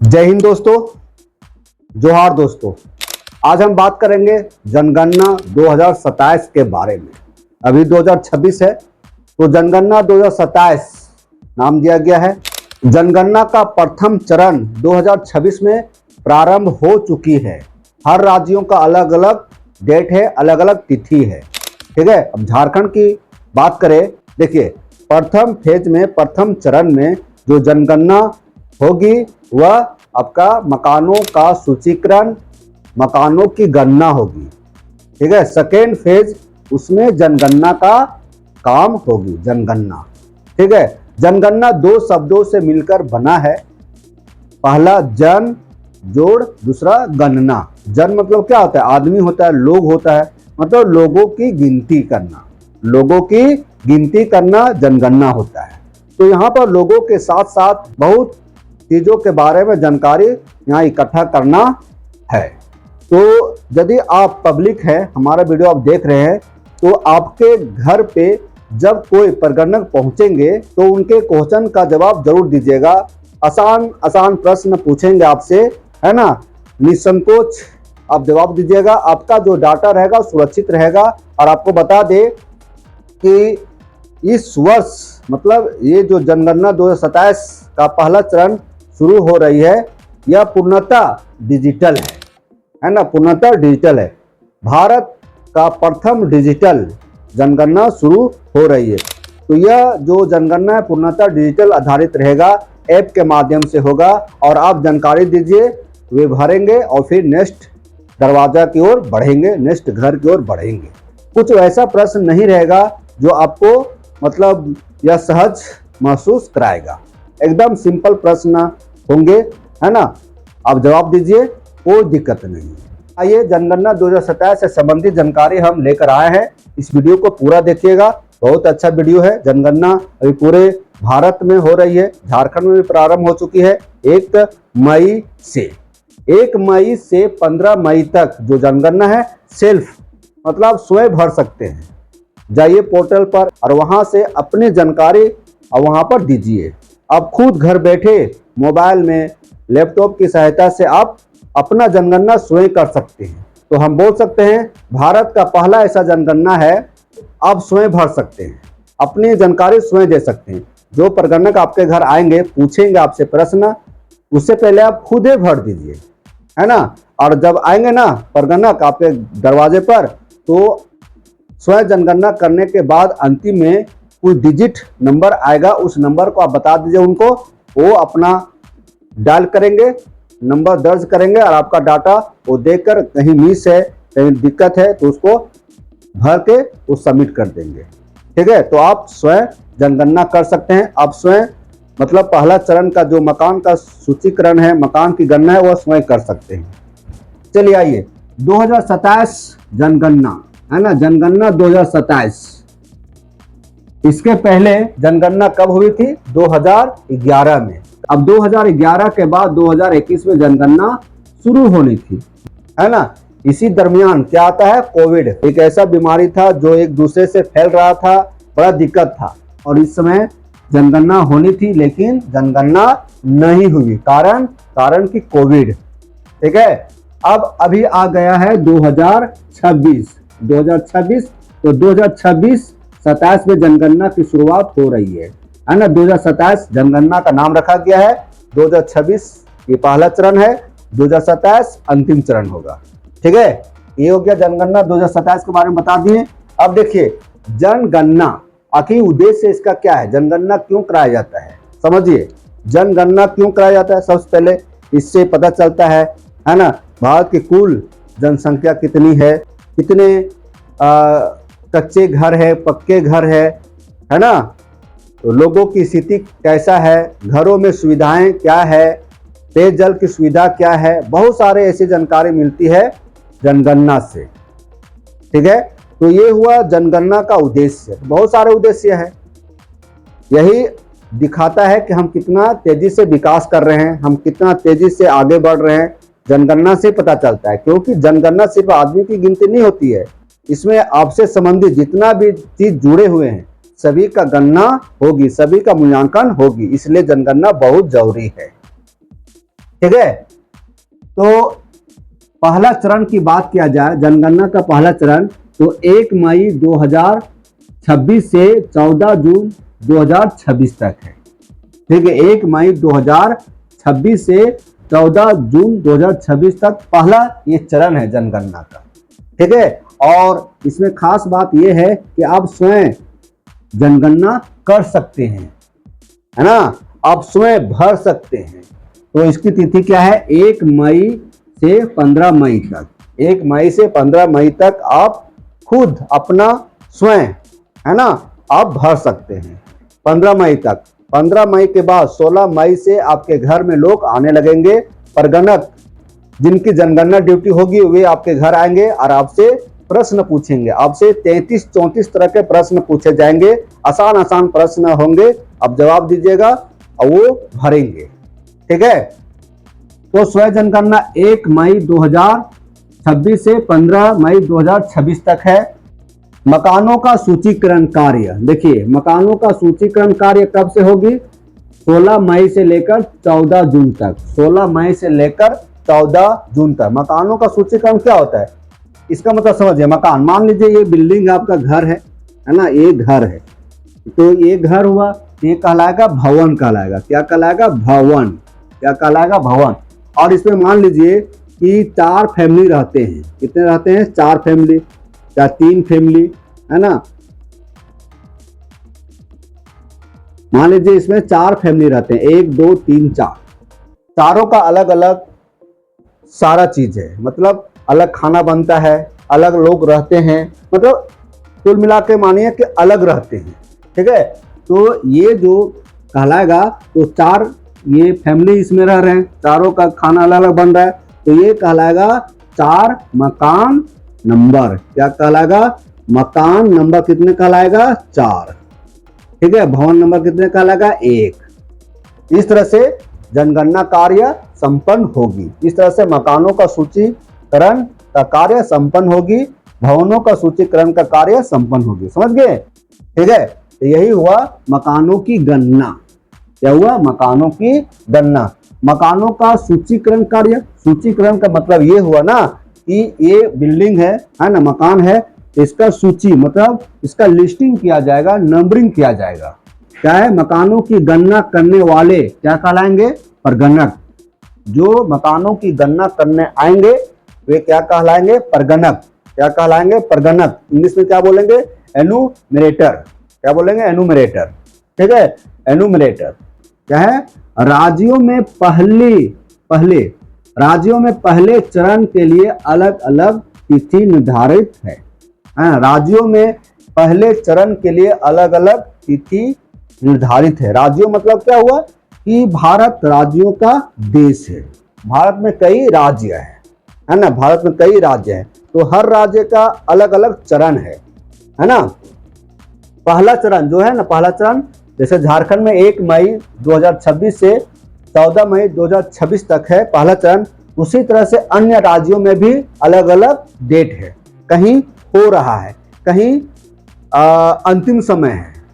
जय हिंद दोस्तों, जोहार दोस्तों। आज हम बात करेंगे जनगणना 2027 के बारे में। अभी 2026 है तो जनगणना 2027 नाम दिया गया है। जनगणना का प्रथम चरण 2026 में प्रारंभ हो चुकी है। हर राज्यों का अलग अलग डेट है, अलग अलग तिथि है। ठीक है, अब झारखंड की बात करें, देखिए प्रथम फेज में, प्रथम चरण में जो जनगणना होगी वह आपका मकानों का सूचीकरण, मकानों की गणना होगी। ठीक है, सेकेंड फेज उसमें जनगणना का काम होगी, जनगणना। ठीक है, जनगणना दो शब्दों से मिलकर बना है। पहला जन जोड़, दूसरा गणना। जन मतलब क्या होता है? आदमी होता है, लोग होता है, मतलब लोगों की गिनती करना। लोगों की गिनती करना जनगणना होता है। तो यहाँ पर लोगों के साथ साथ बहुत चीजों के बारे में जानकारी यहाँ इकट्ठा करना है। तो यदि आप पब्लिक है, हमारा वीडियो आप देख रहे हैं, तो आपके घर पे जब कोई प्रगणक पहुंचेंगे तो उनके क्वेश्चन का जवाब जरूर दीजिएगा। आसान आसान प्रश्न पूछेंगे आपसे, है ना, निसंकोच आप जवाब दीजिएगा। आपका जो डाटा रहेगा सुरक्षित रहेगा। और आपको बता दे कि इस वर्ष मतलब ये जो जनगणना 2027 का पहला चरण शुरू हो रही है, यह पूर्णतः डिजिटल है ना, पूर्णतः डिजिटल है। भारत का प्रथम डिजिटल जनगणना शुरू हो रही है। तो यह जो जनगणना है पूर्णतः डिजिटल आधारित रहेगा, ऐप के माध्यम से होगा। और आप जानकारी दीजिए, वे भरेंगे और फिर नेक्स्ट दरवाजा की ओर बढ़ेंगे, नेक्स्ट घर की ओर बढ़ेंगे। कुछ वैसा प्रश्न नहीं रहेगा जो आपको मतलब यह सहज महसूस कराएगा। एकदम सिंपल प्रश्न होंगे, है ना, आप जवाब दीजिए, कोई दिक्कत नहीं। आइए, जनगणना 2027 से संबंधित जानकारी हम लेकर आए हैं। इस वीडियो को पूरा देखिएगा, बहुत अच्छा वीडियो है। जनगणना अभी पूरे भारत में हो रही है, झारखंड में भी प्रारंभ हो चुकी है 1 मई से। 1 मई से 15 मई तक जो जनगणना है सेल्फ मतलब स्वयं भर सकते हैं। जाइए पोर्टल पर और वहां से अपनी जानकारी वहां पर दीजिए। आप खुद घर बैठे मोबाइल में, लैपटॉप की सहायता से आप अपना जनगणना स्वयं कर सकते हैं। तो हम बोल सकते हैं भारत का पहला ऐसा जनगणना है, आप स्वयं भर सकते हैं, अपनी जानकारी स्वयं दे सकते हैं। जो प्रगणक आपके घर आएंगे, पूछेंगे आपसे प्रश्न, उससे पहले आप खुद ही भर दीजिए, है ना। और जब आएंगे ना प्रगणक आपके दरवाजे पर, तो स्वयं जनगणना करने के बाद अंतिम में कुछ डिजिट नंबर आएगा, उस नंबर को आप बता दीजिए उनको, वो अपना डायल करेंगे, नंबर दर्ज करेंगे और आपका डाटा वो देखकर कहीं मिस है, कहीं दिक्कत है तो उसको भर के वो सबमिट कर देंगे। ठीक है, तो आप स्वयं जनगणना कर सकते हैं। आप स्वयं मतलब पहला चरण का जो मकान का सूचीकरण है, मकान की गणना है, वह स्वयं कर सकते हैं। चलिए आइए, 2027 जनगणना है ना, जनगणना 2027। इसके पहले जनगणना कब हुई थी? 2011 में। अब 2011 के बाद 2021 में जनगणना शुरू होनी थी, है ना। इसी दरमियान क्या आता है? कोविड एक ऐसा बीमारी था जो एक दूसरे से फैल रहा था, बड़ा दिक्कत था। और इस समय जनगणना होनी थी लेकिन जनगणना नहीं हुई, कारण कि कोविड। ठीक है, अब अभी आ गया है 2026। तो 2026-27 में जनगणना की शुरुआत हो रही है ना। 2027 जनगणना का नाम रखा गया है, 2026 ये पहला चरण है, 2027 अंतिम चरण होगा। ठीक है, ये हो गया जनगणना 2027 के बारे में बता दिए। अब देखिए जनगणना आखिर उद्देश्य इसका क्या है, जनगणना क्यों कराया जाता है, समझिए। जनगणना क्यों कराया जाता है? सबसे पहले इससे पता चलता है ना, भारत की कुल जनसंख्या कितनी है, कितने कच्चे घर है, पक्के घर है ना, तो लोगों की स्थिति कैसा है, घरों में सुविधाएं क्या है, पेयजल की सुविधा क्या है, बहुत सारे ऐसी जानकारी मिलती है जनगणना से। ठीक है, तो ये हुआ जनगणना का उद्देश्य। बहुत सारे उद्देश्य है, यही दिखाता है कि हम कितना तेजी से विकास कर रहे हैं, हम कितना तेजी से आगे बढ़ रहे हैं, जनगणना से पता चलता है। क्योंकि जनगणना सिर्फ आदमी की गिनती नहीं होती है, इसमें आपसे संबंधित जितना भी चीज जुड़े हुए हैं सभी का गणना होगी, सभी का मूल्यांकन होगी, इसलिए जनगणना बहुत जरूरी है। ठीक है। तो पहला चरण की बात किया जाए, जनगणना का पहला चरण, तो 1 मई 2026 से 14 जून 2026 तक है। ठीक है, 1 मई 2026 से 14 जून 2026 तक पहला ये चरण है जनगणना का। ठीक है, और इसमें खास बात यह है कि आप स्वयं जनगणना कर सकते हैं, है ना, आप स्वयं भर सकते हैं। तो इसकी तिथि क्या है, 1 मई से 15 मई तक। 1 मई से 15 मई तक आप खुद अपना स्वयं, है ना, आप भर सकते हैं 15 मई तक। 15 मई के बाद 16 मई से आपके घर में लोग आने लगेंगे। परगणक जिनकी जनगणना ड्यूटी होगी वे आपके घर आएंगे और आपसे प्रश्न पूछेंगे। आपसे 33-34 तरह के प्रश्न पूछे जाएंगे, आसान आसान प्रश्न होंगे, आप जवाब दीजिएगा और वो भरेंगे। ठीक है, तो स्वयं जनगणना 1 मई 2026 से 15 मई 2026 तक है। मकानों का सूचीकरण कार्य, देखिए मकानों का सूचीकरण कार्य कब से होगी, 16 मई से लेकर 14 जून तक। 16 मई से लेकर 14 जून तक मकानों का सूचीकरण क्या होता है, इसका मतलब समझिए। मकान, मान लीजिए ये बिल्डिंग आपका घर है ना, ये घर है, तो ये घर हुआ, ये कहलाएगा भवन कहलाएगा। क्या कहलाएगा, भवन। क्या कहलाएगा, भवन। और इसमें मान लीजिए कि 4 फैमिली रहते हैं। कितने रहते हैं, 4 फैमिली या 3 फैमिली, है ना। मान लीजिए इसमें 4 फैमिली रहते हैं, 1 2 3 4। चारों का अलग अलग सारा चीज है, मतलब अलग खाना बनता है, अलग लोग रहते हैं, मतलब कुल मिला के मानिए कि अलग रहते हैं। ठीक है, तो ये जो कहलाएगा, तो 4 ये फैमिली इसमें रह रहे हैं, चारों का खाना अलग अलग बन रहा है, तो ये कहलाएगा 4 मकान नंबर। क्या कहलाएगा, मकान नंबर कितने कहलाएगा, 4। ठीक है, भवन नंबर कितने कहलाएगा, 1। इस तरह से जनगणना कार्य संपन्न होगी। इस तरह से मकानों का सूचीकरण का कार्य संपन्न होगी, भवनों का सूचीकरण का कार्य संपन्न होगी। समझ गए। ठीक है, तो यही हुआ मकानों की गणना। क्या हुआ, मकानों की गणना। मकानों का सूचीकरण कार्य, सूचीकरण का मतलब ये हुआ ना कि ये बिल्डिंग है ना, मकान है, इसका सूची मतलब इसका लिस्टिंग किया जाएगा, नंबरिंग किया जाएगा। क्या है, मकानों की गणना करने वाले क्या कहलाएंगे, परगणक। जो मकानों की गणना करने आएंगे वे क्या कहलाएंगे, परगणक। क्या कहलाएंगे, परगणक। इंग्लिश में क्या बोलेंगे, एनुमरेटर। क्या बोलेंगे, एनुमरेटर। ठीक है, एनुमरेटर क्या है, राज्यों में पहले चरण के लिए अलग अलग तिथि निर्धारित है। राज्यों में पहले चरण के लिए अलग अलग तिथि निर्धारित है। राज्यों मतलब क्या हुआ कि भारत राज्यों का देश है। भारत में कई राज्य है ना, भारत में कई राज्य हैं, तो हर राज्य का अलग अलग चरण है ना। पहला चरण जो है ना, पहला चरण जैसे झारखंड में 1 मई 2026 से 14 मई 2026 तक है पहला चरण, उसी तरह से अन्य राज्यों में भी अलग अलग डेट है। कहीं हो रहा है, कहीं अंतिम समय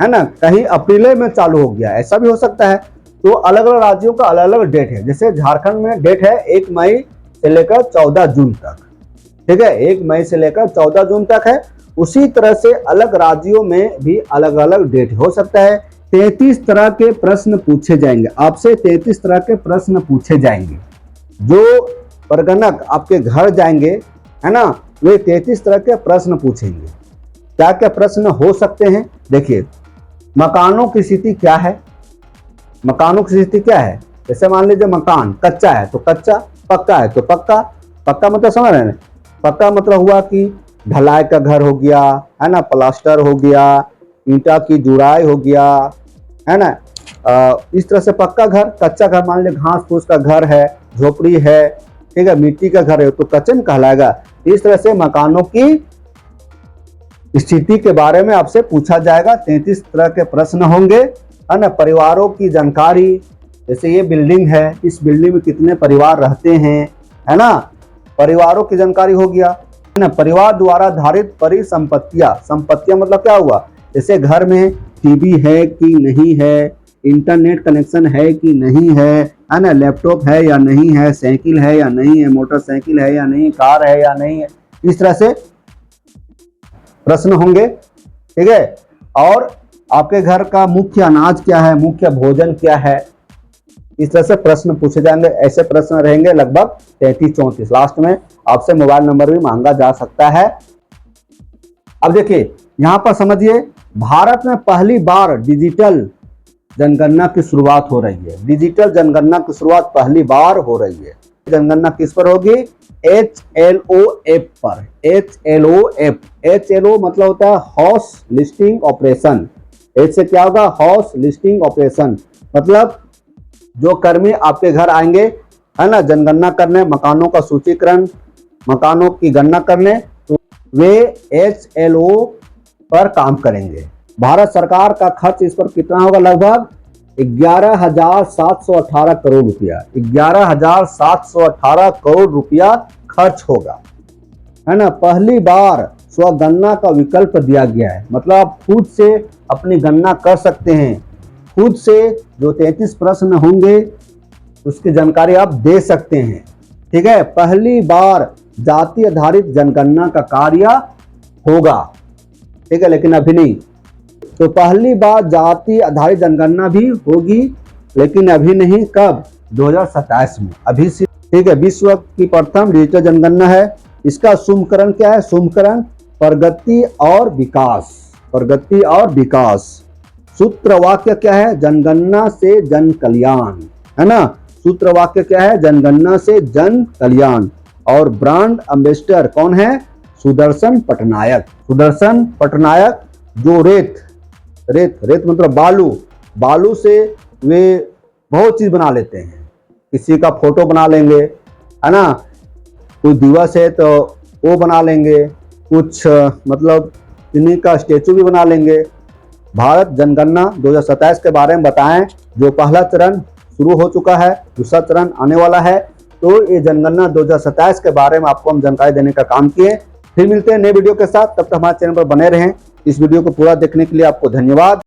है ना, कहीं अप्रैल में चालू हो गया, ऐसा भी हो सकता है। तो अलग अलग राज्यों का अलग अलग डेट है। जैसे झारखंड में डेट है 1 मई से लेकर 14 जून तक। ठीक है, 1 मई से लेकर 14 जून तक है। उसी तरह से अलग राज्यों में भी अलग अलग डेट हो सकता है। 33 तरह के प्रश्न पूछे जाएंगे आपसे, 33 तरह के प्रश्न पूछे जाएंगे। जो परगणक आपके घर जाएंगे, है ना, वे 33 तरह के प्रश्न पूछेंगे। क्या क्या प्रश्न हो सकते हैं, देखिए। मकानों की स्थिति क्या है, मकानों की स्थिति क्या है। जैसे मान लीजिए मकान कच्चा है तो कच्चा, पक्का है तो पक्का। पक्का मतलब समझ रहे हैं, पक्का मतलब हुआ कि ढलाई का घर हो गया, है ना, प्लास्टर हो गया, ईंटा की जुड़ाई हो गया, है ना। इस तरह से पक्का घर। कच्चा घर मान लीजिए घास फूस का घर है, झोपड़ी है, ठीक है, मिट्टी का घर है, तो कच्चन कहलाएगा। इस तरह से मकानों की स्थिति के बारे में आपसे पूछा जाएगा। 33 तरह के प्रश्न होंगे, है ना। परिवारों की जानकारी, जैसे ये बिल्डिंग है, इस बिल्डिंग में कितने परिवार रहते हैं, है ना, परिवारों की जानकारी हो गया, है ना। परिवार द्वारा धारित परिसंपत्तियां, संपत्तियां मतलब क्या हुआ, जैसे घर में टीवी है कि नहीं है, इंटरनेट कनेक्शन है कि नहीं है ना, लैपटॉप है या नहीं है, साइकिल है या नहीं है, मोटरसाइकिल है या नहीं, कार है या नहीं है, इस तरह से प्रश्न होंगे। ठीक है, और आपके घर का मुख्य अनाज क्या है, मुख्य भोजन क्या है, इस तरह से प्रश्न पूछे जाएंगे। ऐसे प्रश्न रहेंगे लगभग 33-34। लास्ट में आपसे मोबाइल नंबर भी मांगा जा सकता है। अब देखिए यहां पर समझिए, भारत में पहली बार डिजिटल जनगणना की शुरुआत हो रही है। डिजिटल जनगणना की शुरुआत पहली बार हो रही है। जनगणना किस पर होगी? HLOF पर। HLOF, HLO मतलब होता है हाउस लिस्टिंग ऑपरेशन। एच से क्या होगा? हाउस लिस्टिंग ऑपरेशन, मतलब जो कर्मी आपके घर आएंगे है ना जनगणना करने, मकानों का सूचीकरण, मकानों की गणना करने, तो वे HLO पर काम करेंगे। भारत सरकार का खर्च इस पर कितना होगा? लगभग 11,718 करोड़ रुपया। 11,718 करोड़ रुपया खर्च होगा, है ना। पहली बार स्वगणना का विकल्प दिया गया है, मतलब आप खुद से अपनी गणना कर सकते हैं। खुद से जो 33 प्रश्न होंगे उसकी जानकारी आप दे सकते हैं। ठीक है, पहली बार जाति आधारित जनगणना का कार्य होगा। ठीक है, लेकिन अभी नहीं। तो पहली बार जाति आधारित जनगणना भी होगी, लेकिन अभी नहीं। कब? 2027 में। अभी से। ठीक है, विश्व की प्रथम डिजिटल जनगणना है। इसका शुभकरण क्या है? शुभकरण प्रगति और विकास। प्रगति और विकास। सूत्र वाक्य क्या है? जनगणना से जन कल्याण, है ना। सूत्र वाक्य क्या है? जनगणना से जन कल्याण। और ब्रांड एम्बेसडर कौन है? सुदर्शन पटनायक। सुदर्शन पटनायक जो रेत मतलब बालू से वे बहुत चीज बना लेते हैं। किसी का फोटो बना लेंगे, है ना, कोई दिवस है तो वो बना लेंगे, कुछ मतलब इन्हीं का स्टेचू भी बना लेंगे। भारत जनगणना 2027 के बारे में बताएं। जो पहला चरण शुरू हो चुका है, दूसरा चरण आने वाला है। तो ये जनगणना 2027 के बारे में आपको हम जानकारी देने का काम किए। फिर मिलते हैं नए वीडियो के साथ, तब तक हमारे चैनल पर बने रहें। इस वीडियो को पूरा देखने के लिए आपको धन्यवाद।